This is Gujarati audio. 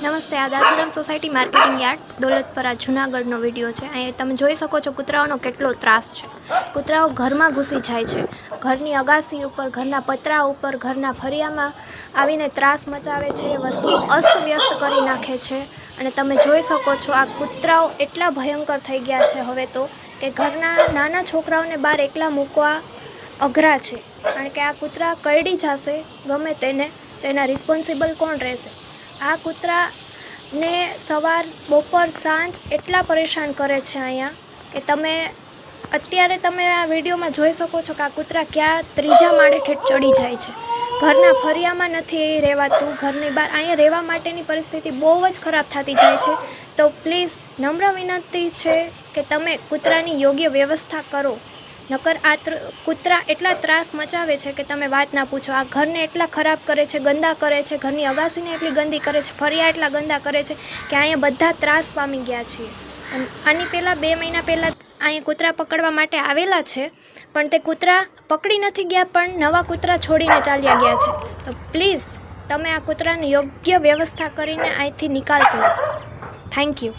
નમસ્તે, આ Dasaram society marketing yard Dolatpara જૂનાગઢનો વિડીયો છે। અહીં તમે જોઈ શકો છો કૂતરાઓનો કેટલો ત્રાસ છે। કૂતરાઓ ઘરમાં ઘૂસી જાય છે, ઘરની અગાસી ઉપર, ઘરના પતરા ઉપર, ઘરના ફળિયામાં આવીને ત્રાસ મચાવે છે, વસ્તુઓ અસ્તવ્યસ્ત કરી નાખે છે। અને તમે જોઈ શકો છો આ કૂતરાઓ એટલા ભયંકર થઈ ગયા છે હવે તો કે ઘરના નાના છોકરાઓને બહાર એકલા મૂકવા અઘરા છે, કારણ કે આ કૂતરા કરડી જશે ગમે તેને, તો એના રિસ્પોન્સિબલ કોણ રહેશે? આ કૂતરાને સવાર, બપોર, સાંજ એટલા પરેશાન કરે છે અહીંયા કે અત્યારે તમે આ વિડીયોમાં જોઈ શકો છો કે આ કૂતરા ક્યાં ત્રીજા માળે ઠેઠ ચડી જાય છે। ઘરના ફળિયામાં નથી રહેવાતું, ઘરની બહાર અહીંયા રહેવા માટેની પરિસ્થિતિ બહુ જ ખરાબ થતી જાય છે। તો પ્લીઝ નમ્ર વિનંતી છે કે તમે કૂતરાની યોગ્ય વ્યવસ્થા કરો, નકર આ કૂતરા એટલા ત્રાસ મચાવે છે કે તમે વાત ના પૂછો। આ ઘરને એટલા ખરાબ કરે છે, ગંદા કરે છે, ઘરની અગાસીને એટલી ગંદી કરે છે, ફળિયા એટલા ગંદા કરે છે કે અહીંયા બધા ત્રાસ પામી ગયા છીએ। આની પહેલાં 2 મહિના પહેલાં અહીંયા કૂતરા પકડવા માટે આવેલા છે, પણ તે કૂતરા પકડી નથી ગયા, પણ નવા કૂતરા છોડીને ચાલ્યા ગયા છે। તો પ્લીઝ તમે આ કૂતરાની યોગ્ય વ્યવસ્થા કરીને અહીંથી નિકાલ કરો। Thank you.